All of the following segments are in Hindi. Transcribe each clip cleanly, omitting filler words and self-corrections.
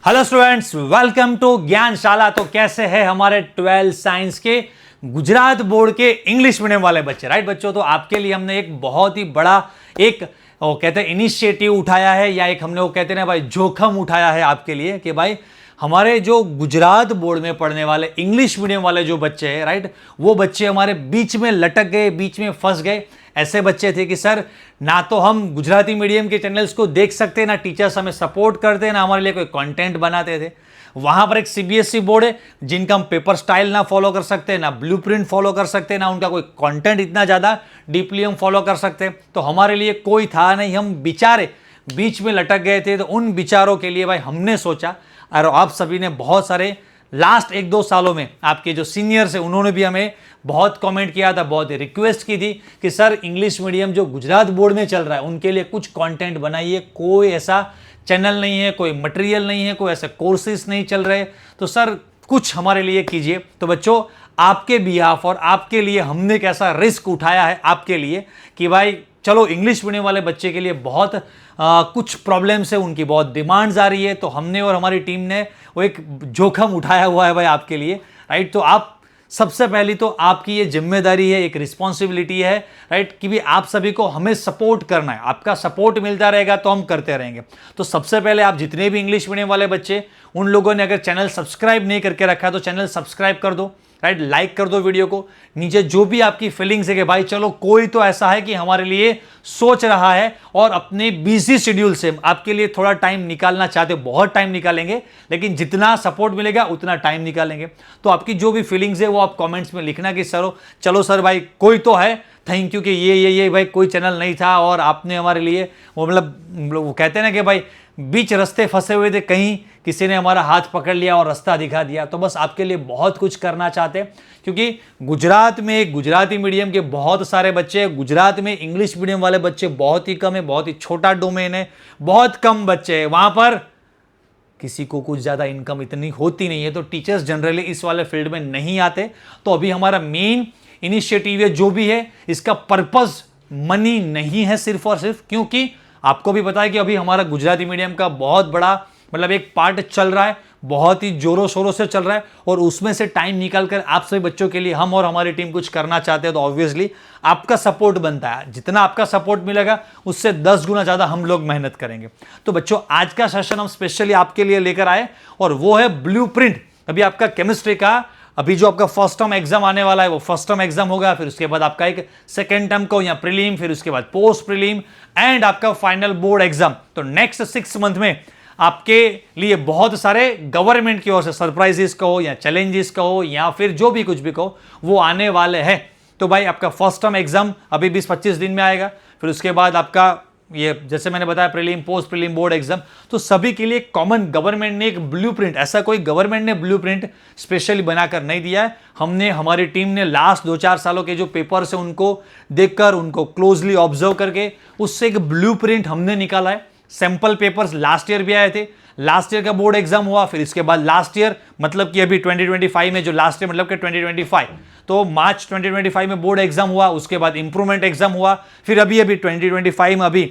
हेलो स्टूडेंट्स, वेलकम टू ज्ञानशाला। तो कैसे हैं हमारे 12 साइंस के गुजरात बोर्ड के इंग्लिश मीडियम वाले बच्चे, राइट बच्चों। तो आपके लिए हमने एक बहुत ही बड़ा एक वो कहते हैं इनिशिएटिव उठाया है, या एक हमने वो कहते हैं ना भाई जोखम उठाया है आपके लिए कि भाई हमारे जो गुजरात बोर्ड में पढ़ने वाले इंग्लिश मीडियम वाले जो बच्चे हैं, राइट, वो बच्चे हमारे बीच में लटक गए, बीच में फंस गए। ऐसे बच्चे थे कि सर ना तो हम गुजराती मीडियम के चैनल्स को देख सकते, ना टीचर्स हमें सपोर्ट करते, ना हमारे लिए कोई कंटेंट बनाते थे। वहां पर एक सीबीएसई बोर्ड है जिनका हम पेपर स्टाइल ना फॉलो कर सकते, ना ब्लूप्रिंट फॉलो कर सकते, ना उनका कोई कंटेंट इतना ज़्यादा डीपली हम फॉलो कर सकते। तो हमारे लिए कोई था नहीं, हम बेचारे बीच में लटक गए थे। तो उन विचारों के लिए भाई हमने सोचा, और आप सभी ने बहुत सारे लास्ट 1-2 सालों में आपके जो सीनियर्स हैं उन्होंने भी हमें बहुत कमेंट किया था, बहुत रिक्वेस्ट की थी कि सर इंग्लिश मीडियम जो गुजरात बोर्ड में चल रहा है उनके लिए कुछ कंटेंट बनाइए। कोई ऐसा चैनल नहीं है, कोई मटेरियल नहीं है, कोई ऐसे कोर्सेज नहीं चल रहे, तो सर कुछ हमारे लिए कीजिए। तो बच्चों, आपके बिहाफ और आपके लिए हमने एक ऐसा रिस्क उठाया है आपके लिए कि भाई चलो इंग्लिश मीडियम वाले बच्चे के लिए बहुत कुछ प्रॉब्लम्स है, उनकी बहुत डिमांड्स आ रही है। तो हमने और हमारी टीम ने वो एक जोखम उठाया हुआ है भाई आपके लिए, राइट। तो आप सबसे पहली तो आपकी ये जिम्मेदारी है, एक रिस्पॉन्सिबिलिटी है, राइट, कि भी आप सभी को हमें सपोर्ट करना है। आपका सपोर्ट मिलता रहेगा तो हम करते रहेंगे। तो सबसे पहले आप जितने भी इंग्लिश मीडियम वाले बच्चे, उन लोगों ने अगर चैनल सब्सक्राइब नहीं करके रखा है तो चैनल सब्सक्राइब कर दो, राइट, लाइक कर दो वीडियो को। नीचे जो भी आपकी फीलिंग्स है कि भाई चलो कोई तो ऐसा है कि हमारे लिए सोच रहा है और अपने बिजी शेड्यूल से आपके लिए थोड़ा टाइम निकालना चाहते, बहुत टाइम निकालेंगे, लेकिन जितना सपोर्ट मिलेगा उतना टाइम निकालेंगे। तो आपकी जो भी फीलिंग्स है वो आप कमेंट्स में लिखना कि सर चलो सर भाई कोई तो है, थैंक यू कि ये भाई कोई चैनल नहीं था और आपने हमारे लिए वो वो कहते हैं ना कि भाई बीच रास्ते फंसे हुए थे, कहीं किसी ने हमारा हाथ पकड़ लिया और रास्ता दिखा दिया। तो बस आपके लिए बहुत कुछ करना चाहते हैं, क्योंकि गुजरात में गुजराती मीडियम के बहुत सारे बच्चे, गुजरात में इंग्लिश मीडियम वाले बच्चे बहुत ही कम है, बहुत ही छोटा डोमेन है, बहुत कम बच्चे हैं वहां पर, किसी को कुछ ज़्यादा इनकम इतनी होती नहीं है। तो टीचर्स जनरली इस वाले फील्ड में नहीं आते। तो अभी हमारा मेन इनिशिएटिव है जो भी है, इसका पर्पस मनी नहीं है सिर्फ और सिर्फ, क्योंकि आपको भी पता है कि अभी हमारा गुजराती मीडियम का बहुत बड़ा एक पार्ट चल रहा है, बहुत ही जोरों शोरों से चल रहा है, और उसमें से टाइम निकालकर आप सभी बच्चों के लिए हम और हमारी टीम कुछ करना चाहते हैं। तो ऑब्वियसली आपका सपोर्ट बनता है, जितना आपका सपोर्ट मिलेगा उससे 10 गुना ज्यादा हम लोग मेहनत करेंगे। तो बच्चों, आज का सेशन हम स्पेशली आपके लिए लेकर आए, और वो है ब्लूप्रिंट। अभी आपका केमिस्ट्री का अभी जो आपका फर्स्ट टर्म एग्जाम आने वाला है वो फर्स्ट टर्म एग्जाम होगा, फिर उसके बाद आपका एक सेकेंड टर्म को या प्रीलिम, फिर उसके बाद पोस्ट प्रीलिम एंड आपका फाइनल बोर्ड एग्जाम। तो नेक्स्ट 6 मंथ में आपके लिए बहुत सारे गवर्नमेंट की ओर से सरप्राइजेस कहो या चैलेंजेस कहो या फिर जो भी कुछ भी कहो वो आने वाले हैं। तो भाई आपका फर्स्ट टर्म एग्जाम अभी 20-25 दिन में आएगा, फिर उसके बाद आपका ये जैसे मैंने बताया prelim, post prelim, board exam. तो सभी के लिए कॉमन गवर्नमेंट ने एक ब्लूप्रिंट, ऐसा कोई गवर्नमेंट ने ब्लूप्रिंट स्पेशली बनाकर नहीं दिया है। हमने, हमारी टीम ने लास्ट 2-4 सालों के जो पेपर्स है उनको देखकर, उनको क्लोजली ऑब्जर्व करके उससे एक ब्लूप्रिंट हमने निकाला है। सैंपल पेपर्स लास्ट ईयर भी आए थे, लास्ट ईयर का बोर्ड एग्जाम हुआ, फिर इसके बाद लास्ट ईयर मतलब कि अभी 2025 में, जो लास्ट ईयर मतलब कि 2025, तो मार्च 2025 में बोर्ड एग्जाम हुआ, उसके बाद इंप्रूवमेंट एग्जाम हुआ, फिर अभी 2025 में अभी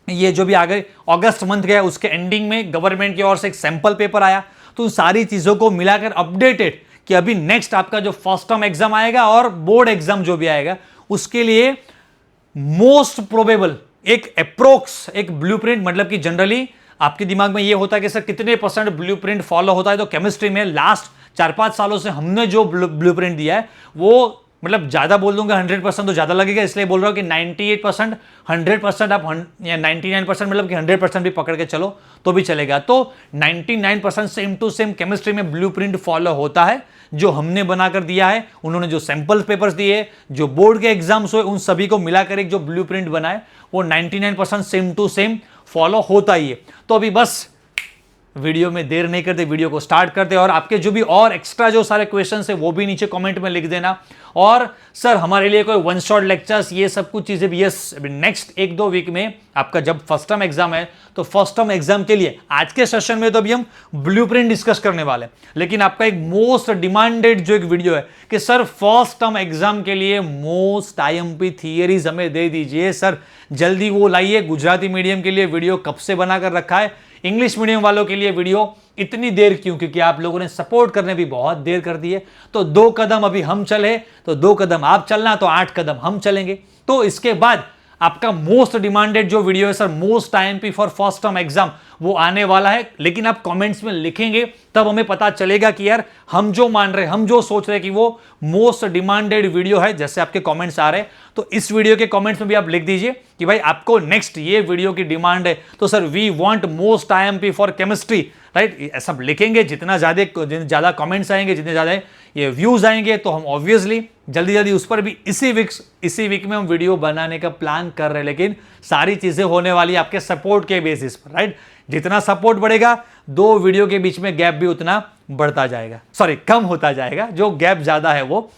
ये जो भी आगे अगस्त मंथ गया उसके एंडिंग में गवर्नमेंट की ओर से एक सैंपल पेपर आया। तो उन सारी चीजों को मिलाकर अपडेटेड कि अभी नेक्स्ट आपका जो फर्स्ट टर्म एग्जाम आएगा और बोर्ड एग्जाम जो भी आएगा उसके लिए मोस्ट प्रोबेबल एक अप्रोक्स एक ब्लूप्रिंट, मतलब कि जनरली आपके दिमाग में ये होता है कि सर कितने % ब्लूप्रिंट फॉलो होता है। तो केमिस्ट्री में लास्ट 4-5 सालों से हमने जो ब्लूप्रिंट दिया है वो ज्यादा बोल दूंगा 100% तो ज्यादा लगेगा, इसलिए बोल रहा हूं कि 98%, 100% आप या 99% मतलब कि 100% भी पकड़ के चलो तो भी चलेगा। तो 99% सेम टू सेम केमिस्ट्री में ब्लूप्रिंट फॉलो होता है जो हमने बनाकर दिया है। उन्होंने जो सैंपल पेपर्स दिए, जो बोर्ड के एग्जाम्स हुए, उन सभी को मिलाकर एक जो ब्लूप्रिंट बनाए वो 99% सेम टू सेम फॉलो होता ही है। तो अभी बस वीडियो में देर नहीं करते, वीडियो को स्टार्ट करते, और आपके जो भी और एक्स्ट्रा जो सारे क्वेश्चंस है वो भी नीचे कमेंट में लिख देना। और सर हमारे लिए कोई वन शॉट लेक्चर्स, ये सब कुछ चीजें भी, यस, नेक्स्ट 1-2 वीक में आपका जब फर्स्ट टर्म एग्जाम है तो फर्स्ट टर्म एग्जाम के लिए आज के सेशन में तो अभी हम ब्लूप्रिंट डिस्कस करने वाले हैं, लेकिन आपका एक मोस्ट डिमांडेड जो एक वीडियो है कि सर फर्स्ट टर्म एग्जाम के लिए मोस्ट आईएमपी थियरीज हमें दे दीजिए सर, जल्दी वो लाइए। गुजराती मीडियम के लिए वीडियो कब से बनाकर रखा है, इंग्लिश मीडियम वालों के लिए वीडियो इतनी देर क्यों? क्योंकि आप लोगों ने सपोर्ट करने भी बहुत देर कर दी है। तो 2 कदम अभी हम चले तो 2 कदम आप चलना, तो 8 कदम हम चलेंगे। तो इसके बाद आपका मोस्ट डिमांडेड जो वीडियो है sir, most IMP for first term exam, वो आने वाला है। लेकिन आप कमेंट्स में लिखेंगे तब हमें पता चलेगा कि यार हम जो मान रहे हैं, हम जो सोच रहे हैं कि वो मोस्ट डिमांडेड वीडियो है, जैसे आपके कमेंट्स आ रहे हैं। तो इस वीडियो के कमेंट्स में भी आप लिख दीजिए कि भाई आपको नेक्स्ट ये वीडियो की डिमांड है, तो sir we want most IMP for chemistry, right? ऐसा लिखेंगे। जितना ज्यादा कमेंट्स आएंगे, जितने ज्यादा ये व्यूज आएंगे, तो हम ऑब्वियसली जल्दी जल्दी उस पर भी इसी वीक में हम वीडियो बनाने का प्लान कर रहे हैं। लेकिन सारी चीजें होने वाली आपके सपोर्ट के बेसिस पर, राइट? जितना सपोर्ट बढ़ेगा, 2 वीडियो के बीच में गैप भी उतना बढ़ता जाएगा, सॉरी कम होता जाएगा, जो गैप ज्यादा है वो।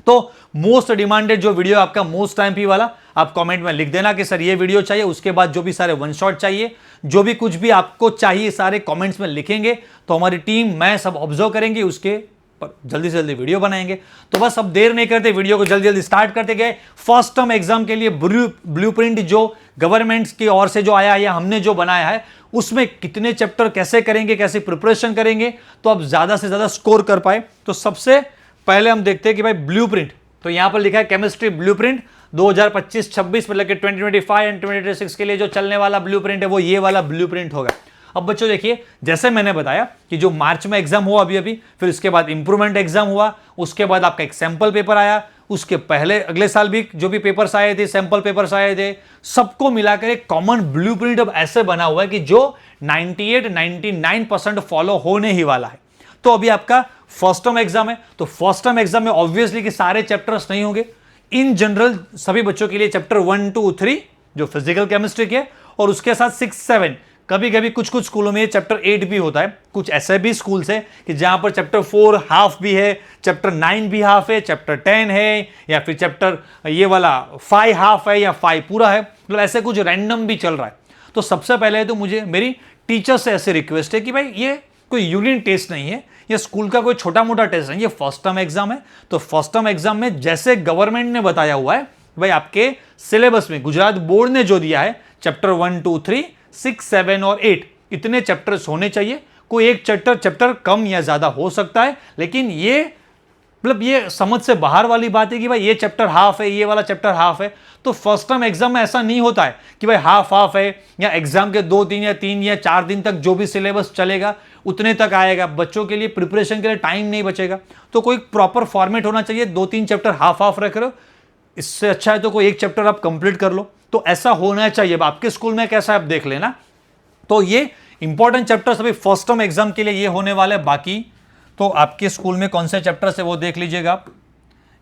तो मोस्ट डिमांडेड जो वीडियो आपका मोस्ट आईएमपी वाला, आप कमेंट में लिख देना कि सर ये वीडियो चाहिए। उसके बाद जो भी सारे वन शॉट चाहिए, जो भी कुछ भी आपको चाहिए, सारे कमेंट्स में लिखेंगे। तो हमारी टीम, मैं सब ऑब्जर्व करेंगे, उसके पर जल्दी से जल्दी वीडियो बनाएंगे। तो बस अब देर नहीं करते, वीडियो को जल्दी जल्दी स्टार्ट करते गए। फर्स्ट टर्म एग्जाम के लिए ब्लूप्रिंट जो गवर्नमेंट की ओर से जो आया है, या हमने जो बनाया है, उसमें कितने चैप्टर कैसे करेंगे, कैसे प्रिपरेशन करेंगे, तो अब ज्यादा से ज्यादा स्कोर कर पाए। तो सबसे पहले हम देखते हैं कि भाई ब्लूप्रिंट, तो यहां पर लिखा है केमिस्ट्री ब्लूप्रिंट 2025-26 मतलब कि 2025 एंड 2026 के लिए जो चलने वाला ब्लूप्रिंट है, वो ये वाला ब्लूप्रिंट होगा। अब बच्चों देखिए, जैसे मैंने बताया कि जो मार्च में एग्जाम हुआ अभी, फिर उसके बाद इंप्रूवमेंट एग्जाम हुआ, उसके बाद आपका एक सैंपल पेपर आया, उसके पहले अगले साल भी जो भी पेपर्स आए थे, सैंपल पेपर्स आए थे, सबको मिलाकर एक कॉमन ब्लूप्रिंट अब ऐसे बना हुआ है कि जो 98-99% फॉलो होने ही वाला है। तो अभी आपका फर्स्ट टर्म एग्जाम है, तो फर्स्ट टर्म एग्जाम में ऑब्वियसली कि सारे चैप्टर्स नहीं होंगे। इन जनरल सभी बच्चों के लिए चैप्टर 1, 2, 3 जो फिजिकल केमिस्ट्री के, और उसके साथ 6, 7, कभी कभी कुछ कुछ स्कूलों में चैप्टर 8 भी होता है। कुछ ऐसे भी स्कूल्स है कि जहां पर चैप्टर 4 हाफ भी है, चैप्टर 9 भी हाफ है, चैप्टर 10 है, या फिर चैप्टर ये वाला 5 हाफ है, या 5 पूरा है। मतलब ऐसे कुछ रैंडम भी चल रहा है। तो सबसे पहले तो मुझे मेरी टीचर से ऐसे रिक्वेस्ट है कि भाई ये कोई यूनिट टेस्ट नहीं है, ये स्कूल का कोई छोटा मोटा टेस्ट नहीं, ये फर्स्ट टर्म एग्जाम है। तो फर्स्ट टर्म एग्जाम में जैसे गवर्नमेंट ने बताया हुआ है, भाई आपके सिलेबस में गुजरात बोर्ड ने जो दिया है, चैप्टर 1, 2, 3, 6, 7 और 8 इतने चैप्टर्स होने चाहिए। कोई एक चैप्टर कम या ज्यादा हो सकता है, लेकिन ये मतलब ये समझ से बाहर वाली बात है कि भाई ये चैप्टर हाफ है, ये वाला चैप्टर हाफ है। तो फर्स्ट टर्म एग्जाम में ऐसा नहीं होता है कि भाई हाफ हाफ है, या एग्जाम के 2 दिन या 3 या 4 दिन तक जो भी सिलेबस चलेगा उतने तक आएगा। बच्चों के लिए प्रिपरेशन के लिए टाइम नहीं बचेगा। तो कोई प्रॉपर फॉर्मेट होना चाहिए। 2-3 चैप्टर हाफ हाफ रख रहे हो, इससे अच्छा है तो कोई एक चैप्टर आप कंप्लीट कर लो। तो ऐसा होना चाहिए। अब आपके स्कूल में कैसा है आप देख लेना। तो ये इंपॉर्टेंट चैप्टर्स अभी फर्स्ट टर्म एग्जाम के लिए ये होने वाले। बाकी तो आपके स्कूल में कौन से चैप्टर्स है वो देख लीजिएगा आप।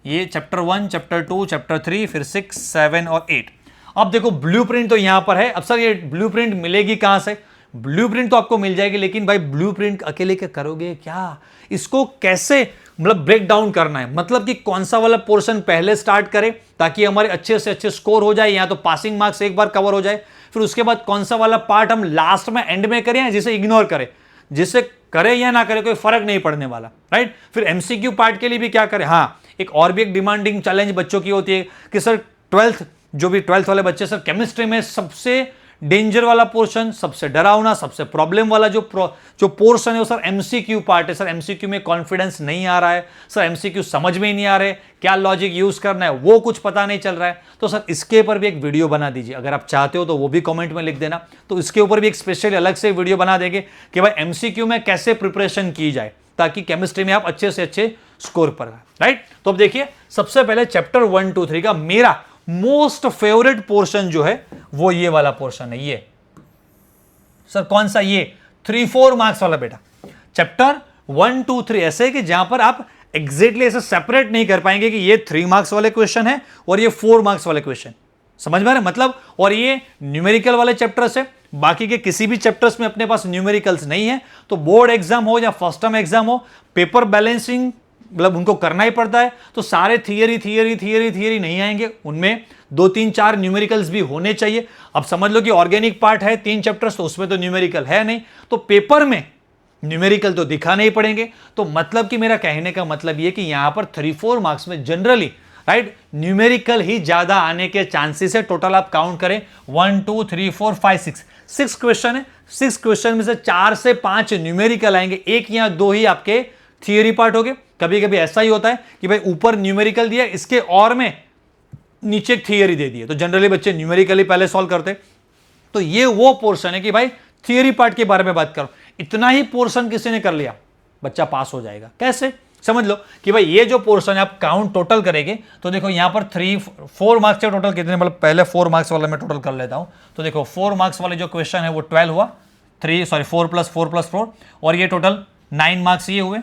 ये चैप्टर 1, चैप्टर 2, चैप्टर 3, फिर 6, 7 और 8। अब देखो ब्लूप्रिंट तो यहां पर है। अब सर ये ब्लूप्रिंट मिलेगी कहां से? ब्लूप्रिंट तो आपको मिल जाएगी, लेकिन भाई ब्लूप्रिंट अकेले क्या करोगे क्या? इसको कैसे मतलब ब्रेक डाउन करना है, मतलब कि कौन सा वाला पोर्शन पहले स्टार्ट करें ताकि हमारे अच्छे से अच्छे स्कोर हो जाए, या तो पासिंग मार्क्स एक बार कवर हो जाए। फिर उसके बाद कौन सा वाला पार्ट हम लास्ट में एंड में करें, या जिसे इग्नोर करें, जिसे करें या ना करें कोई फर्क नहीं पड़ने वाला, राइट? फिर एमसीक्यू पार्ट के लिए भी क्या करें। हाँ, एक और भी एक डिमांडिंग चैलेंज बच्चों की होती है कि सर 12th वाले बच्चे, सर केमिस्ट्री में सबसे डेंजर वाला पोर्शन, सबसे डरावना, सबसे प्रॉब्लम वाला जो पोर्शन है वो सर एमसीक्यू पार्ट है। सर एमसीक्यू में कॉन्फिडेंस नहीं आ रहा है, सर एमसीक्यू समझ में ही नहीं आ रहे, क्या लॉजिक यूज करना है वो कुछ पता नहीं चल रहा है। तो सर इसके ऊपर भी एक वीडियो बना दीजिए, अगर आप चाहते हो तो वो भी कमेंट में लिख देना। तो इसके ऊपर भी एक स्पेशली अलग से वीडियो बना देंगे कि भाई एमसीक्यू में कैसे प्रिपरेशन की जाए ताकि केमिस्ट्री में आप अच्छे से अच्छे स्कोर पर, राइट? तो अब देखिए, सबसे पहले चैप्टर 1, 2, 3 का मेरा मोस्ट फेवरेट पोर्शन जो है वो ये वाला पोर्शन है। ये सर कौन सा? ये 3-4 मार्क्स वाला बेटा। चैप्टर 1, 2, 3 ऐसे है कि जहां पर आप एग्जैक्टली ऐसे सेपरेट नहीं कर पाएंगे कि ये 3 मार्क्स वाले क्वेश्चन है और ये 4 मार्क्स वाले क्वेश्चन। समझ में आ रहा है मतलब? और ये न्यूमेरिकल वाले चैप्टर्स है, बाकी के किसी भी चैप्टर्स में अपने पास न्यूमेरिकल्स नहीं है। तो बोर्ड एग्जाम हो या फर्स्ट टर्म एग्जाम हो, पेपर बैलेंसिंग मतलब उनको करना ही पड़ता है। तो सारे थियरी नहीं आएंगे, उनमें 2-3-4 न्यूमेरिकल्स भी होने चाहिए। अब समझ लो कि ऑर्गेनिक पार्ट है 3 चैप्टर्स, तो उसमें तो न्यूमेरिकल है नहीं, तो पेपर में न्यूमेरिकल तो दिखाने ही पड़ेंगे। तो मतलब कि मेरा कहने का मतलब यह कि यहां पर 3-4 मार्क्स में जनरली राइट, न्यूमेरिकल ही ज्यादा आने के चांसेस है। टोटल आप काउंट करें 1 2 3 4 5 6 क्वेश्चन है। 6 क्वेश्चन में से 4 से 5 न्यूमेरिकल आएंगे, 1 या 2 ही आपके थियरी पार्ट हो गए। कभी कभी ऐसा ही होता है कि भाई ऊपर न्यूमेरिकल दिया, इसके और में नीचे एक थियरी दे दी है, तो जनरली बच्चे न्यूमेरिकली पहले सॉल्व करते। तो ये वो पोर्शन है कि भाई थियरी पार्ट के बारे में बात करो, इतना ही पोर्शन किसी ने कर लिया, बच्चा पास हो जाएगा। कैसे, समझ लो कि भाई ये जो पोर्शन है आप काउंट टोटल करेंगे तो देखो यहां पर 4 मार्क्स के टोटल कितने, मतलब पहले 4 मार्क्स वाला मैं टोटल कर लेता हूं। तो देखो 4 मार्क्स वाले जो क्वेश्चन है वो 12 हुआ, 4 + 4 + 4, और ये टोटल 9 मार्क्स ये हुए।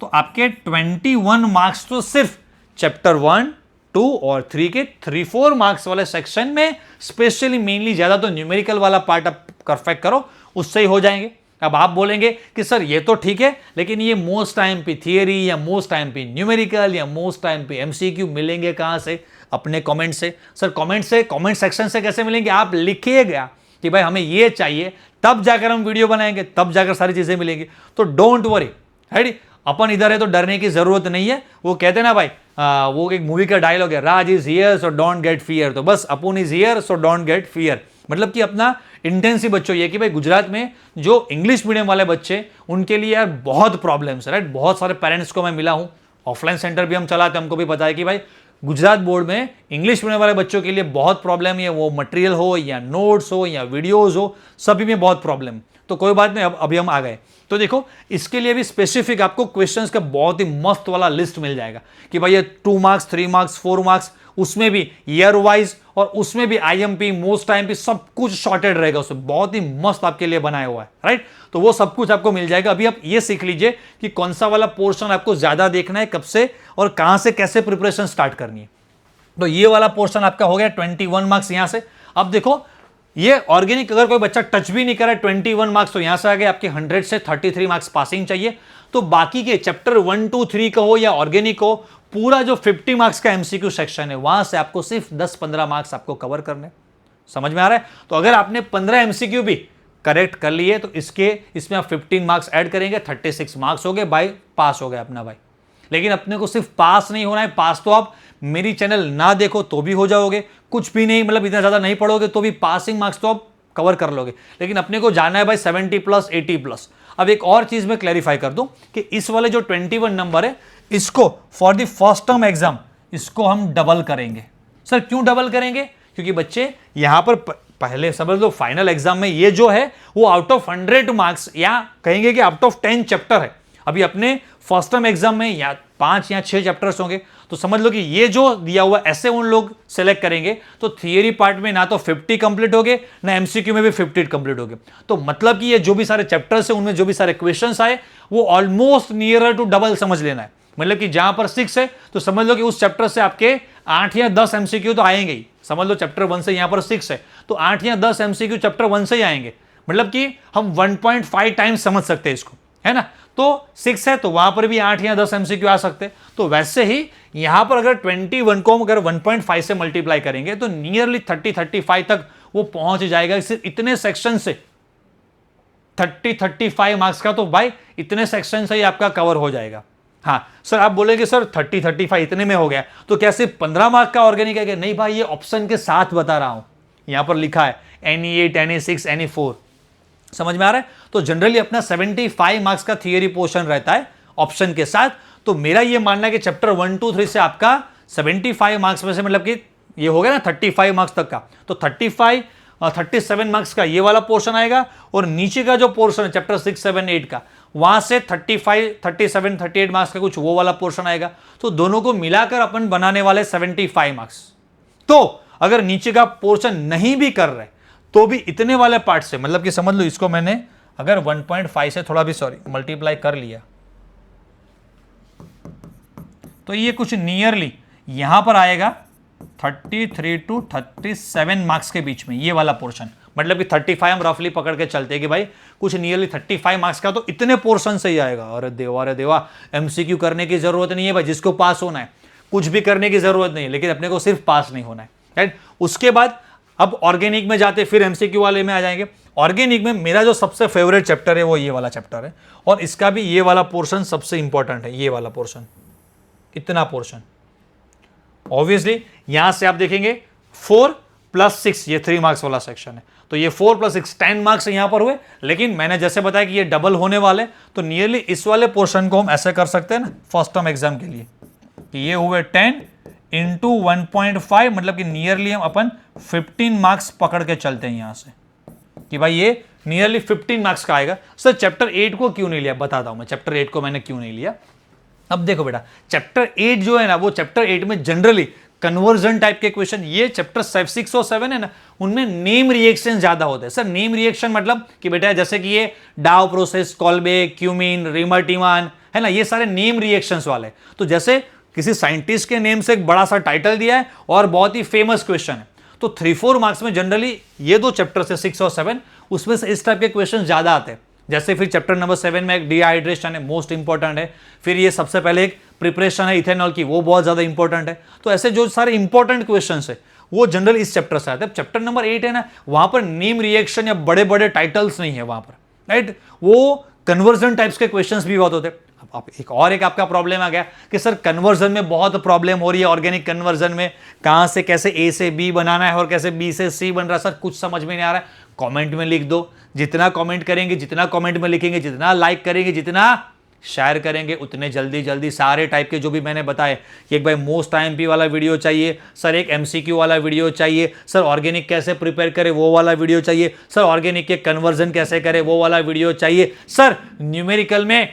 तो आपके 21 मार्क्स तो सिर्फ चैप्टर 1 2 और 3 के 3-4 मार्क्स वाले सेक्शन में, स्पेशली मेनली ज्यादा तो न्यूमेरिकल वाला पार्ट आप परफेक्ट करो, उससे ही हो जाएंगे। अब आप बोलेंगे कि सर ये तो ठीक है, लेकिन ये मोस्ट टाइम पे थियरी या मोस्ट टाइम पे न्यूमेरिकल या मोस्ट टाइम पे एमसीक्यू मिलेंगे कहां से? अपने कमेंट से। सर कमेंट सेक्शन से कैसे मिलेंगे? आप लिखिएगा कि भाई हमें ये चाहिए, तब जाकर हम वीडियो बनाएंगे, तब जाकर सारी चीजें मिलेंगी। तो डोंट वरी, है अपन इधर है तो डरने की जरूरत नहीं है। वो कहते ना भाई, वो एक मूवी का डायलॉग है, Raj is here so don't get fear. तो बस अपुन is here so don't get fear, मतलब कि अपना इंटेंसिव बच्चों ये कि भाई गुजरात में जो इंग्लिश मीडियम वाले बच्चे, उनके लिए यार बहुत प्रॉब्लम्स है, राइट। बहुत सारे पेरेंट्स को मैं मिला हूं, ऑफलाइन सेंटर भी हम चलाते, हमको भी पता है कि भाई गुजरात बोर्ड में इंग्लिश मीडियम वाले बच्चों के लिए बहुत प्रॉब्लम है, वो मटेरियल हो या नोट्स हो या वीडियोज हो, सभी में बहुत प्रॉब्लम। तो कोई बात नहीं, अभी हम आ गए। तो देखो इसके लिए भी स्पेसिफिक आपको क्वेश्चंस का बहुत ही मस्त वाला लिस्ट मिल जाएगा कि भाई ये 2 मार्क्स 3 मार्क्स 4 मार्क्स, उसमें भी ईयर वाइज और उसमें भी आईएमपी मोस्ट टाइम पे सब कुछ शॉर्टेड रहेगा, उसमें बहुत ही मस्त आपके लिए बनाया हुआ है, राइट। तो वो सब कुछ आपको मिल जाएगा। अभी आप ये सीख लीजिए कि कौन सा वाला पोर्शन आपको ज्यादा देखना है, कब से और कहां से कैसे प्रिपरेशन स्टार्ट करनी है। तो ये वाला पोर्शन आपका हो गया 21 मार्क्स यहां से। अब देखो ये ऑर्गेनिक अगर कोई बच्चा टच भी नहीं करा 21 मार्क्स, तो यहां से आगे आपके 100 से 33 मार्क्स पासिंग चाहिए। तो बाकी के चैप्टर 1 2 3 का हो या ऑर्गेनिक हो, पूरा जो 50 मार्क्स का एमसीक्यू सेक्शन है वहां से आपको सिर्फ 10-15 मार्क्स आपको कवर करने। समझ में आ रहा है? तो अगर आपने 15 एमसीक्यू भी करेक्ट कर लिए तो इसमें आप 15 मार्क्स ऐड करेंगे, 36 मार्क्स हो गए भाई, पास हो गए अपना भाई। लेकिन अपने को सिर्फ पास नहीं होना है, पास तो आप मेरी चैनल ना देखो तो भी हो जाओगे, कुछ भी नहीं मतलब इतना ज्यादा नहीं पढ़ोगे तो भी पासिंग मार्क्स तो आप कवर कर लोगे। लेकिन अपने को जाना है भाई 70+ 80+। अब एक और चीज मैं क्लैरिफाई कर दूं कि इस वाले जो 21 नंबर है, इसको for the first term exam इसको हम डबल करेंगे। सर क्यों डबल करेंगे? क्योंकि बच्चे यहां पर पहले समझ लो फाइनल एग्जाम में ये जो है वो आउट ऑफ 100 मार्क्स या कहेंगे कि आउट ऑफ 10 चैप्टर है। अभी अपने फर्स्ट टर्म एग्जाम में या 5 या 6 चैप्टर्स होंगे, तो समझ लो कि ये जो दिया हुआ ऐसे उन लोग सेलेक्ट करेंगे। तो थियरी पार्ट में ना तो 50 कंप्लीट हो गए, ना एमसीक्यू में भी 50 कंप्लीट हो गए। तो मतलब कि ये जो भी सारे चैप्टर्स है उनमें जो भी सारे क्वेश्चंस आए वो ऑलमोस्ट नियरर टू डबल समझ लेना है। मतलब कि जहां पर 6 है तो समझ लो कि उस चैप्टर से आपके 8 या 10 एमसीक्यू तो आएंगे ही। समझ लो चैप्टर 1 से यहां पर 6 है तो 8 या 10 एमसीक्यू चैप्टर 1 से ही आएंगे। मतलब कि हम 1.5 टाइम्स समझ सकते हैं इसको, है ना। तो 6 है तो वहां पर भी 8 या 10 एमसीक्यू आ सकते हैं। तो वैसे ही यहां पर अगर 21 को हम अगर 1.5 से मल्टीप्लाई करेंगे तो नियरली 30-35 तक वो पहुंच जाएगा सिर्फ इतने सेक्शन से। 30-35 मार्क्स का तो भाई इतने सेक्शन से ही आपका कवर हो जाएगा। हाँ सर आप बोलेंगे सर 30-35 इतने में हो गया तो क्या सिर्फ 15 मार्क्स का ऑर्गेनिक है? नहीं भाई, ये ऑप्शन के साथ बता रहा हूं, यहां पर लिखा है NE8 NE6 NE4। समझ में आ रहा है? तो जनरली अपना 75 मार्क्स का थियरी पोर्शन रहता है ऑप्शन के साथ। तो मेरा ये मानना है कि चैप्टर 1 2 3 से आपका 75 मार्क्स में से मतलब कि ये हो गया ना 35 मार्क्स तक का, तो 37 मार्क्स का ये वाला पोर्शन आएगा। और नीचे का जो पोर्शन है चैप्टर 6 7 8 का, वहां से 35 37 38 मार्क्स का कुछ वो वाला पोर्शन आएगा। तो दोनों को मिलाकर अपन बनाने वाले 75 मार्क्स। तो अगर नीचे का पोर्शन नहीं भी कर रहे तो भी इतने वाले पार्ट से, मतलब कि समझ लो इसको मैंने अगर 1.5 से थोड़ा भी मल्टीप्लाई कर लिया तो ये कुछ नियरली यहां पर आएगा 33 to 37 मार्क्स के बीच में ये वाला पोर्शन। मतलब कि 35 हम रफली पकड़ के चलते हैं कि भाई कुछ नियरली 35 मार्क्स का तो इतने पोर्शन से ही आएगा। अरे देवा एमसीक्यू करने की जरूरत नहीं है भाई, जिसको पास होना है कुछ भी करने की जरूरत नहीं है, लेकिन अपने को सिर्फ पास नहीं होना है, राइट। उसके बाद अब ऑर्गेनिक में जाते फिर एमसीक्यू वाले में आ जाएंगे। ऑर्गेनिक में मेरा जो सबसे फेवरेट चैप्टर है वो ये वाला चैप्टर है, और इसका भी ये वाला पोर्शन सबसे इंपॉर्टेंट है। ये वाला पोर्शन, इतना पोर्शन ऑब्वियसली यहां से आप देखेंगे 4 + 6 ये 3 मार्क्स वाला सेक्शन है, तो ये 4 + 6 10 मार्क्स यहां पर हुए। लेकिन मैंने जैसे बताया कि ये डबल होने वाले, तो नियरली इस वाले पोर्शन को हम ऐसे कर सकते हैं ना फर्स्ट टर्म एग्जाम के लिए कि ये हुए 10 × 1.5, मतलब कि नियरली हम अपन 15 मार्क्स पकड़ के चलते हैं यहां से कि भाई ये नियरली 15 मार्क्स का आएगा। सर चैप्टर 8 को क्यों नहीं लिया, बताता हूं मैं चैप्टर 8 को मैंने क्यों नहीं लिया। अब देखो बेटा, चैप्टर 8 जो है ना, वो चैप्टर 8 में जनरली कन्वर्जन टाइप के क्वेश्चन, ये चैप्टर 6 और 7 है ना, उनमें नेम रिएक्शन ज्यादा होते हैं। सर नेम रिएक्शन मतलब कि बेटा जैसे कि ये डाउ प्रोसेस, कॉलबैक, क्यूमीन, रिमर्टिमान है ना, ये सारे नेम रिएक्शंस वाले। तो जैसे किसी साइंटिस्ट के नेम से एक बड़ा सा टाइटल दिया है और बहुत ही फेमस क्वेश्चन है, तो 3-4 मार्क्स में जनरली ये दो चैप्टर से 6 और 7 उसमें से इस टाइप के क्वेश्चन ज्यादा आते हैं। जैसे फिर चैप्टर नंबर 7 में एक डिहाइड्रेशन है, मोस्ट इंपॉर्टेंट है। फिर ये सबसे पहले एक प्रिपरेशन है इथेनॉल की, वो बहुत ज्यादा इंपॉर्टेंट है। तो ऐसे जो सारे इंपॉर्टेंट क्वेश्चन है वो जनरल इस चैप्टर से आते हैं। चैप्टर नंबर 8 है ना, वहां पर नेम रिएक्शन या बड़े बड़े टाइटल्स नहीं है वहां पर, राइट। वो कन्वर्जन टाइप्स के क्वेश्चंस भी बहुत होते हैं। अब एक आपका प्रॉब्लम आ गया कि सर कन्वर्जन में बहुत प्रॉब्लम हो रही है, ऑर्गेनिक कन्वर्जन में कहां से कैसे ए से बी बनाना है और कैसे बी से सी बन रहा है, सर कुछ समझ में नहीं आ रहा है। कमेंट में लिख दो, जितना कमेंट करेंगे, जितना कमेंट में लिखेंगे, जितना लाइक करेंगे, जितना शेयर करेंगे, उतने जल्दी जल्दी सारे टाइप के जो भी मैंने बताए कि एक भाई मोस्ट आईएमपी वाला वीडियो चाहिए, सर एक एमसीक्यू वाला वीडियो चाहिए, सर ऑर्गेनिक कैसे प्रिपेयर करें वो वाला वीडियो चाहिए, सर ऑर्गेनिक के कन्वर्जन कैसे करें वो वाला वीडियो चाहिए, सर न्यूमेरिकल में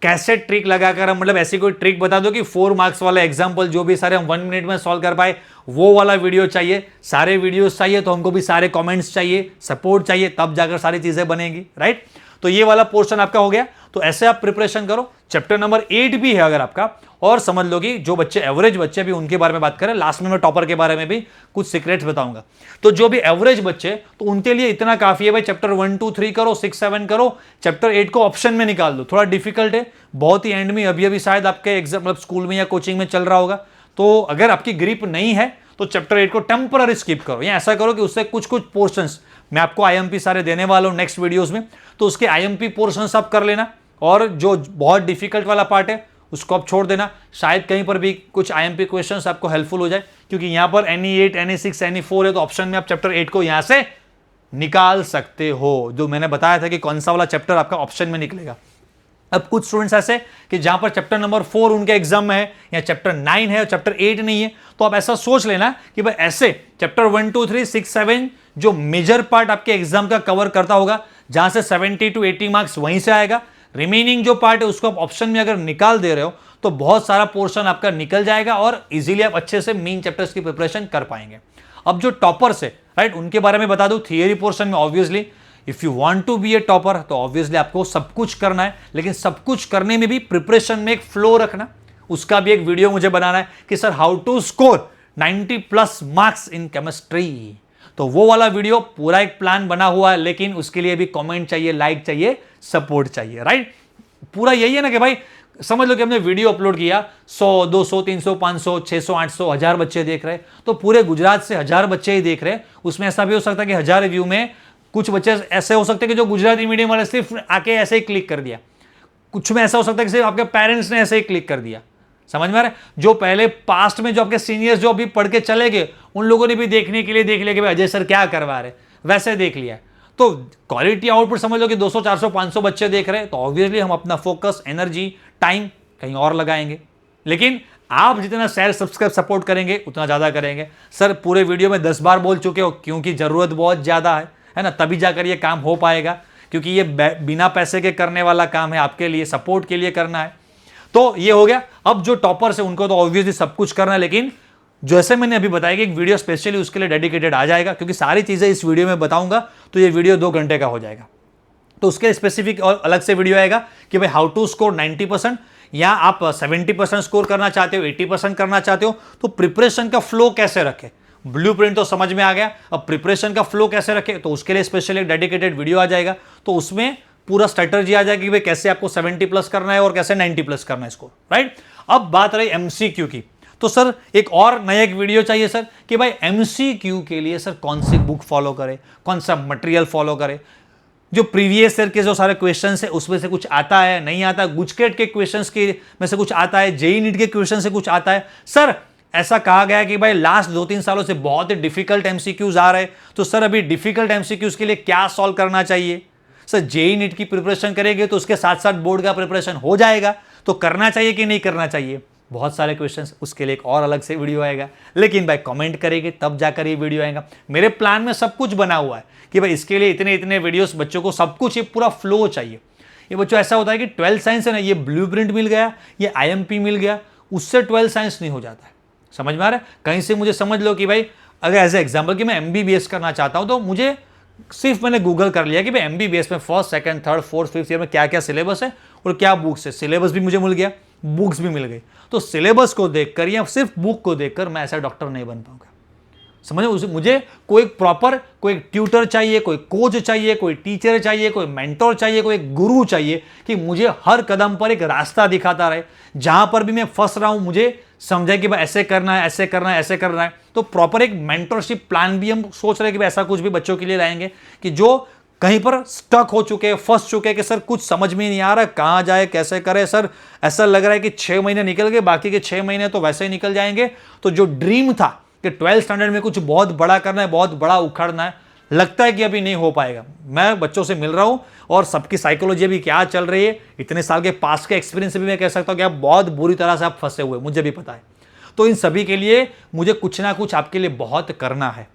कैसे ट्रिक लगाकर हम, मतलब ऐसी कोई ट्रिक बता दो कि 4 मार्क्स वाला एग्जाम्पल जो भी सारे हम 1 मिनट में सॉल्व कर पाए, वो वाला वीडियो चाहिए। सारे वीडियोस चाहिए तो हमको भी सारे कमेंट्स चाहिए, सपोर्ट चाहिए, तब जाकर सारी चीजें बनेंगी, राइट। तो ये वाला पोर्शन आपका हो गया। तो ऐसे आप प्रिपरेशन करो। चैप्टर नंबर 8 भी है अगर आपका, और समझ लो कि जो बच्चे एवरेज बच्चे भी उनके बारे में बात करें, लास्ट में मैं टॉपर के बारे में भी कुछ सीक्रेट्स बताऊंगा। तो जो भी एवरेज बच्चे, तो उनके लिए इतना काफी है भाई, चैप्टर 1, 2, 3 करो, 6, 7 करो, चैप्टर 8 को ऑप्शन में निकाल दो। थोड़ा डिफिकल्ट है, बहुत ही एंड में अभी अभी शायद आपके एग्जाम मतलब स्कूल में या कोचिंग में चल रहा होगा। तो अगर आपकी ग्रिप नहीं है तो चैप्टर 8 को टेम्पररी स्किप करो, या ऐसा करो कि उससे कुछ कुछ पोर्शंस मैं आपको आईएमपी सारे देने वाला हूं नेक्स्ट वीडियोस में, तो उसके आईएमपी पोर्शंस आप कर लेना, और जो बहुत डिफिकल्ट वाला पार्ट है उसको आप छोड़ देना। शायद कहीं पर भी कुछ आईएमपी क्वेश्चंस आपको हेल्पफुल हो जाए, क्योंकि यहां पर NE8, NE6, NE4 है, तो ऑप्शन में आप चैप्टर 8 को यहां से निकाल सकते हो। जो मैंने बताया था कि कौन सा वाला चैप्टर आपका ऑप्शन में निकलेगा। अब कुछ स्टूडेंट्स ऐसे कि जहां पर चैप्टर नंबर 4 उनके एग्जाम में है, या चैप्टर 9 है और चैप्टर 8 नहीं है, तो आप ऐसा सोच लेना कि भाई ऐसे चैप्टर 1, 2, 3, 6, 7 जो मेजर पार्ट आपके एग्जाम का कवर करता होगा, जहां से 70 to 80 मार्क्स वहीं से आएगा। रिमेनिंग जो पार्ट है उसको आप ऑप्शन में अगर निकाल दे रहे हो तो बहुत सारा पोर्शन आपका निकल जाएगा, और इजीली आप अच्छे से मेन चैप्टर्स की प्रिपरेशन कर पाएंगे। अब जो टॉपर्स है, राइट, उनके बारे में बता दूं। थियरी पोर्शन में obviously if you want to be a topper, तो ऑब्वियसली आपको सब कुछ करना है, लेकिन सब कुछ करने में भी प्रिपरेशन में एक फ्लो रखना, उसका भी एक वीडियो मुझे बनाना है कि sir how to score 90+ marks in chemistry. तो वो वाला वीडियो पूरा एक प्लान बना हुआ है, लेकिन उसके लिए भी कमेंट चाहिए, लाइक चाहिए, सपोर्ट चाहिए, राइट। पूरा यही है ना कि भाई समझ लो कि हमने वीडियो अपलोड किया, 100, 200, 300, 500, 600, 800, 1000 बच्चे देख रहे, तो पूरे गुजरात से 1000 बच्चे ही देख रहे। उसमें ऐसा भी हो सकता है कि 1000 व्यू में कुछ बच्चे ऐसे हो सकते हैं कि जो गुजराती मीडियम वाले सिर्फ आके ऐसे ही क्लिक कर दिया, कुछ में ऐसा हो सकता है कि सिर्फ आपके पेरेंट्स ने ऐसे ही क्लिक कर दिया। समझ में आ रहा है? जो पहले पास्ट में जो आपके सीनियर्स जो अभी पढ़ के चले गए, उन लोगों ने भी देखने के लिए देख लिया कि भाई अजय सर क्या करवा रहे, वैसे देख लिया। तो क्वालिटी आउटपुट समझ लो कि 200, 400, 500 बच्चे देख रहे हैं, तो ऑब्वियसली हम अपना फोकस, एनर्जी, टाइम कहीं और लगाएंगे। लेकिन आप जितना शेयर, सब्सक्राइब, सपोर्ट करेंगे उतना ज्यादा करेंगे। सर पूरे वीडियो में 10 बार बोल चुके हो, क्योंकि जरूरत बहुत ज्यादा है ना, तभी जाकर ये काम हो पाएगा, क्योंकि ये बिना पैसे के करने वाला काम है, आपके लिए सपोर्ट के लिए करना है। तो ये हो गया। अब जो टॉपर्स है उनको तो ऑब्वियसली सब कुछ करना है, लेकिन जैसे मैंने अभी बताया कि एक वीडियो स्पेशली उसके लिए डेडिकेटेड आ जाएगा, क्योंकि सारी चीजें इस वीडियो में बताऊंगा, तो ये वीडियो 2 घंटे का हो जाएगा। तो उसके स्पेसिफिक और अलग से वीडियो आएगा कि भाई हाउ टू स्कोर 90%, या आप 70% स्कोर करना चाहते हो, 80% करना चाहते हो, तो प्रिपरेशन का फ्लो कैसे रखें। ब्लूप्रिंट तो समझ में आ गया, अब प्रिपरेशन का फ्लो कैसे रखें, तो उसके लिए स्पेशली एक डेडिकेटेड वीडियो आ जाएगा। तो उसमें पूरा स्ट्रेटजी आ जाएगी कि भाई कैसे आपको 70+ करना है और कैसे 90+ करना है इसको, राइट। अब बात रही एमसीक्यू की, तो सर एक और नया एक वीडियो चाहिए सर कि भाई एमसीक्यू के लिए सर कौन सी बुक फॉलो करे, कौन सा मटेरियल फॉलो करे, जो प्रीवियस ईयर के जो सारे क्वेश्चंस है उसमें से कुछ आता है, नहीं आता, गुजकेट के क्वेश्चंस के में से कुछ आता है, जेई नीट के क्वेश्चन से कुछ आता है। सर ऐसा कहा गया कि भाई लास्ट 2-3 सालों से बहुत ही डिफिकल्ट एमसीक्यूज आ रहे हैं, तो सर अभी डिफिकल्ट एमसीक्यूज के लिए क्या सॉल्व करना चाहिए? सर जेई नीट की प्रिपरेशन करेंगे तो उसके साथ साथ बोर्ड का प्रिपरेशन हो जाएगा, तो करना चाहिए कि नहीं करना चाहिए? बहुत सारे क्वेश्चंस, उसके लिए एक और अलग से वीडियो आएगा, लेकिन भाई कमेंट करेंगे तब जाकर ये वीडियो आएगा। मेरे प्लान में सब कुछ बना हुआ है कि भाई इसके लिए इतने इतने वीडियोस बच्चों को, सब कुछ ये पूरा फ्लो चाहिए। ये बच्चों ऐसा होता है कि 12th साइंस है ना, ये ब्लूप्रिंट मिल गया, ये आईएमपी मिल गया, उससे 12th साइंस नहीं हो जाता है। समझ में आ रहा है? कहीं से मुझे समझ लो कि भाई अगर एज ए एग्जाम्पल कि मैं एमबीबीएस करना चाहता हूं, तो मुझे सिर्फ मैंने गूगल कर लिया कि भाई एमबीबीएस में first, second, third, fourth, fifth year में क्या क्या सिलेबस है और क्या बुक्स है। सिलेबस भी मुझे मिल गया, बुक्स भी मिल गई, तो सिलेबस को देखकर या सिर्फ बुक को देखकर मैं ऐसा डॉक्टर नहीं बन पाऊंगा। समझो, मुझे कोई प्रॉपर कोई ट्यूटर चाहिए, कोई कोच चाहिए, कोई टीचर चाहिए, कोई मेंटोर चाहिए, कोई गुरु चाहिए कि मुझे हर कदम पर एक रास्ता दिखाता रहे। जहां पर भी मैं फंस रहा हूं मुझे समझे कि भाई ऐसे करना है, ऐसे करना है, ऐसे करना है। तो प्रॉपर एक मेंटरशिप प्लान भी हम सोच रहे हैं कि भाई ऐसा कुछ भी बच्चों के लिए लाएंगे कि जो कहीं पर स्टक हो चुके हैं, फंस चुके हैं कि सर कुछ समझ में नहीं आ रहा, कहां जाए, कैसे करें, सर ऐसा लग रहा है कि 6 महीने निकल गए, बाकी के 6 महीने तो वैसे ही निकल जाएंगे। तो जो ड्रीम था कि 12th स्टैंडर्ड में कुछ बहुत बड़ा करना है, बहुत बड़ा उखाड़ना है, लगता है कि अभी नहीं हो पाएगा। मैं बच्चों से मिल रहा हूं और सबकी साइकोलॉजी अभी क्या चल रही है, इतने साल के पास के एक्सपीरियंस से भी मैं कह सकता हूं कि आप बहुत बुरी तरह से आप फंसे हुए, मुझे भी पता है। तो इन सभी के लिए मुझे कुछ ना कुछ आपके लिए बहुत करना है,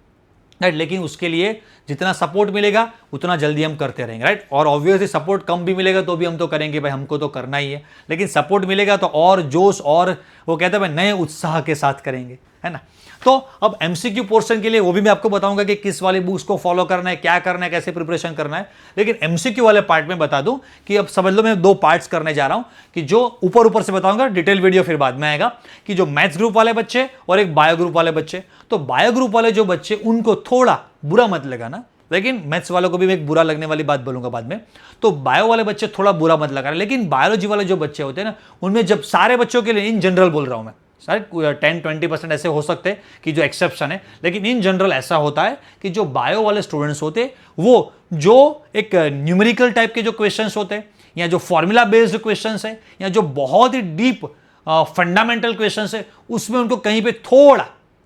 राइट। लेकिन उसके लिए जितना सपोर्ट मिलेगा उतना जल्दी हम करते रहेंगे, राइट। और ऑब्वियसली सपोर्ट कम भी मिलेगा तो भी हम तो करेंगे, भाई हमको तो करना ही है। लेकिन सपोर्ट मिलेगा तो और जोश, और वो कहते हैं भाई नए उत्साह के साथ करेंगे, है ना। तो अब एमसीक्यू पोर्शन के लिए वो भी मैं आपको बताऊंगा कि किस वाली बुक्स को फॉलो करना है, क्या करना है, कैसे प्रिपरेशन करना है। लेकिन एमसीक्यू वाले पार्ट में बता दूं कि अब समझ लो मैं 2 पार्ट्स करने जा रहा हूं, कि जो ऊपर से बताऊंगा, डिटेल वीडियो फिर बाद में आएगा, कि जो मैथ्स ग्रुप वाले बच्चे और एक बायो ग्रुप वाले बच्चे। तो बायो ग्रुप वाले जो बच्चे, उनको थोड़ा बुरा मत लगाना, लेकिन मैथ्स वालों को भी मैं एक बुरा लगने वाली बात बोलूंगा बाद में। तो बायो वाले बच्चे थोड़ा बुरा मत लगा, लेकिन बायोलॉजी वाले जो बच्चे होते हैं ना, उनमें जब सारे बच्चों के लिए इन जनरल बोल रहा हूं मैं, सारे 10-20% ऐसे हो सकते हैं कि जो एक्सेप्शन है, लेकिन इन जनरल ऐसा होता है कि जो बायो वाले स्टूडेंट्स होते हैं, वो जो एक न्यूमेरिकल टाइप के जो क्वेश्चंस होते हैं, या जो फॉर्मूला बेस्ड क्वेश्चंस है, या जो बहुत ही डीप फंडामेंटल क्वेश्चंस है, उसमें उनको कहीं पे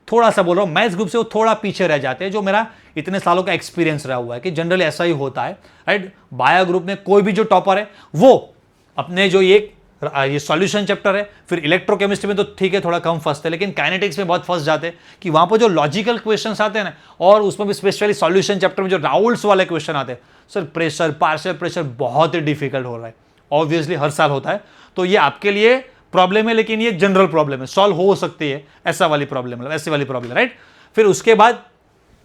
थोड़ा सा बोल रहा हूं, मैथ्स ग्रुप से वो थोड़ा पीछे रह जाते हैं। जो मेरा इतने सालों का एक्सपीरियंस रहा हुआ है कि जनरली ऐसा ही होता है, राइट। बायो ग्रुप में कोई भी जो टॉपर है वो अपने जो ये सॉल्यूशन चैप्टर है, फिर इलेक्ट्रोकेमिस्ट्री में तो ठीक है थोड़ा कम फंसते हैं, लेकिन काइनेटिक्स में बहुत फंस जाते हैं कि वहां पर जो लॉजिकल क्वेश्चंस आते हैं ना, और उसमें भी स्पेशली सॉल्यूशन चैप्टर में जो राउल्स वाले क्वेश्चन आते हैं, सर प्रेशर, पार्शियल प्रेशर बहुत ही डिफिकल्ट हो रहा है, ऑब्वियसली हर साल होता है। तो ये आपके लिए प्रॉब्लम है, लेकिन ये जनरल प्रॉब्लम है, सॉल्व हो सकती है, ऐसा वाली प्रॉब्लम, ऐसी वाली प्रॉब्लम, राइट। फिर उसके बाद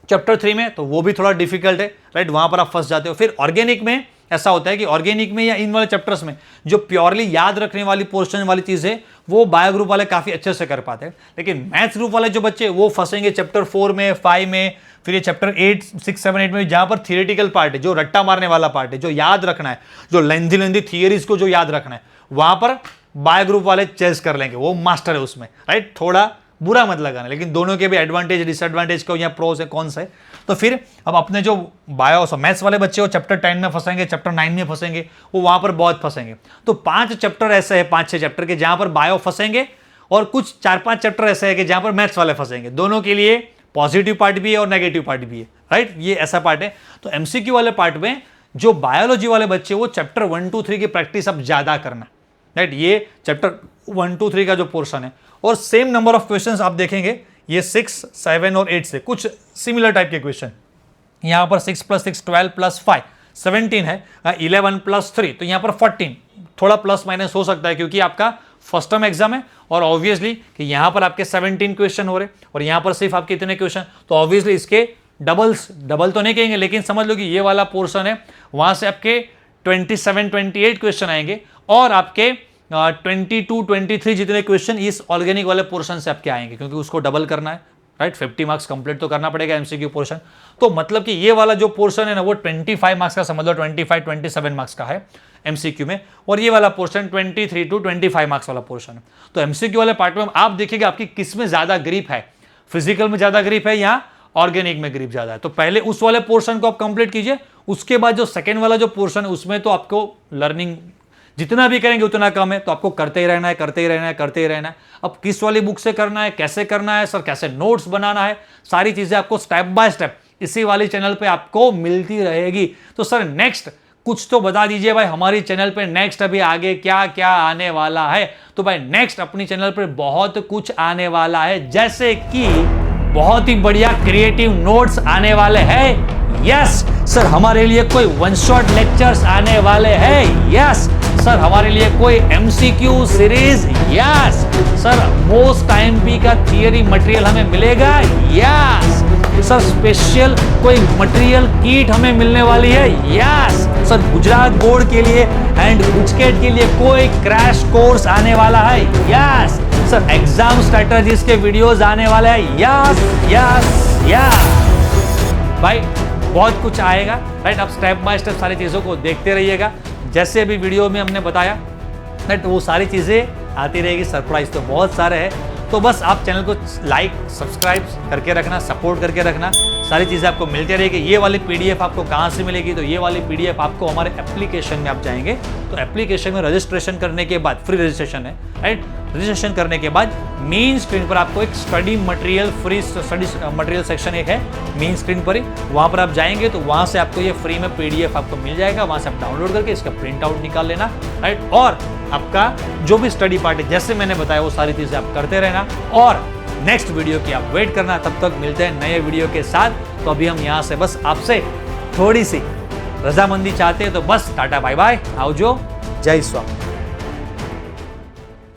चैप्टर 3 में तो वो भी थोड़ा डिफिकल्ट है, राइट, वहां पर आप फंस जाते हो। फिर ऑर्गेनिक में ऐसा होता है कि ऑर्गेनिक में या इन वाले चैप्टर्स में जो प्योरली याद रखने वाली पोर्शन वाली चीज है, वो बायो ग्रुप वाले काफी अच्छे से कर पाते हैं। लेकिन मैथ्स ग्रुप वाले जो बच्चे, वो फंसेंगे चैप्टर 4 में, 5 में, फिर ये चैप्टर 8, 6, 7, 8 में, जहां पर थियोरेटिकल पार्ट है, जो रट्टा मारने वाला पार्ट है, जो याद रखना है, जो लेंथी थियरीज को जो याद रखना है, वहां पर बायो ग्रुप वाले चेस कर लेंगे, वो मास्टर है उसमें, राइट। थोड़ा बुरा मत लगाना, लेकिन दोनों के भी एडवांटेज डिसएडवांटेज को या प्रोस है, कौन सा है। तो फिर अब अपने जो बायो मैथ्स वाले बच्चे वो चैप्टर 10 में फंसेंगे, चैप्टर 9 में फंसेंगे, वो वहां पर बहुत फंसेंगे। तो 5 चैप्टर ऐसे है, 5-6 चैप्टर के जहां पर बायो फंसेंगे, और कुछ 4-5 चैप्टर ऐसे है कि जहां पर मैथ्स वाले फंसेंगे। दोनों के लिए पॉजिटिव पार्ट भी है और नेगेटिव पार्ट भी है, राइट। ये ऐसा पार्ट है। तो एमसीक्यू वाले पार्ट में जो बायोलॉजी वाले बच्चे, वो चैप्टर 1, 2, 3 की प्रैक्टिस अब ज्यादा करना, राइट। ये चैप्टर 1, 2, 3 का जो पोर्शन है, और सेम नंबर ऑफ क्वेश्चंस आप देखेंगे, ये 6, 7 और 8 से कुछ सिमिलर टाइप के क्वेश्चन। यहां पर 6 + 6 12 + 5 17 है, 11 + 3 तो यहां पर 14, थोड़ा प्लस माइनस हो सकता है क्योंकि आपका फर्स्ट टर्म एग्जाम है, और ऑब्वियसली कि यहां पर आपके 17 क्वेश्चन हो रहे, और यहां पर सिर्फ आपके इतने क्वेश्चन, तो ऑब्वियसली इसके डबल तो नहीं कहेंगे, लेकिन समझ लो कि ये वाला पोर्शन है, वहां से आपके 27-28 क्वेश्चन आएंगे, और आपके 22-23 जितने क्वेश्चन इस ऑर्गेनिक वाले पोर्शन से आपके आएंगे, क्योंकि उसको डबल करना है, राइट। 50 मार्क्स कंप्लीट तो करना पड़ेगा एमसीक्यू पोर्शन। तो मतलब कि ये वाला जो पोर्शन है ना, वो 25 मार्क्स का, समझ लो 25-27 मार्क्स का है एमसीक्यू में, और ये वाला पोर्शन 23-25 मार्क्स वाला पोर्शन है। तो एमसीक्यू वाले पार्ट में आप देखिएगा आपकी किस में ज्यादा ग्रिप है, फिजिकल में ज्यादा ग्रिप है या ऑर्गेनिक में ग्रिप ज्यादा है। तो पहले उस वाले पोर्शन को आप कंप्लीट कीजिए, उसके बाद जो सेकेंड वाला जो पोर्शन है, उसमें तो आपको लर्निंग जितना भी करेंगे उतना कम है, तो आपको करते ही रहना है, करते ही रहना है, करते ही रहना है। अब किस वाली बुक से करना है, कैसे करना है सर, कैसे नोट्स बनाना है, सारी चीजें आपको स्टेप बाय स्टेप इसी वाली चैनल पे आपको मिलती रहेगी। तो सर नेक्स्ट कुछ तो बता दीजिए भाई, हमारी चैनल पे नेक्स्ट अभी आगे क्या क्या आने वाला है। तो भाई नेक्स्ट अपनी चैनल पे बहुत कुछ आने वाला है, जैसे कि बहुत ही बढ़िया क्रिएटिव नोट्स आने वाले हैं। यस सर, हमारे लिए कोई वन शॉट लेक्चर्स आने वाले हैं। यस सर, हमारे लिए कोई MCQ series. Yes sir, most time का थियरी मटेरियल हमें मिलेगा। यस सर, स्पेशल कोई मटेरियल किट हमें मिलने वाली है। यस सर, गुजरात बोर्ड के लिए एंड गुजकेट के लिए कोई क्रैश कोर्स आने वाला है। यस सर, एग्जाम स्ट्रेटजीज के वीडियोस आने वाले हैं। यस यस यस भाई, बहुत कुछ आएगा। राइट, आप स्टेप बाय स्टेप सारी चीजों को देखते रहिएगा। जैसे अभी वीडियो में हमने बताया, राइट, वो सारी चीजें आती रहेगी। सरप्राइज तो बहुत सारे हैं, तो बस आप चैनल को लाइक सब्सक्राइब करके रखना, सपोर्ट करके रखना, सारी चीज़ें आपको मिलती रहेगी। ये वाली पीडीएफ आपको कहाँ से मिलेगी, तो ये वाली पीडीएफ आपको हमारे एप्लीकेशन में आप जाएंगे तो एप्लीकेशन में रजिस्ट्रेशन करने के बाद, फ्री रजिस्ट्रेशन है, राइट, रजिस्ट्रेशन करने के बाद मेन स्क्रीन पर आपको एक study material, free study material section एक है मेन स्क्रीन पर ही, वहाँ पर आप जाएंगे तो वहाँ से आपको ये फ्री में पीडीएफ आपको मिल जाएगा। वहाँ से आप डाउनलोड करके इसका प्रिंट आउट निकाल लेना, राइट, और आपका जो भी स्टडी पार्ट है जैसे मैंने बताया वो सारी चीज़ें आप करते रहना और नेक्स्ट वीडियो की आप वेट करना। तब तक मिलते हैं नए वीडियो के साथ। तो अभी हम यहाँ से बस आपसे थोड़ी सी रजामंदी चाहते हैं, तो बस टाटा बाय बाय, आओ जो, जय स्वामी।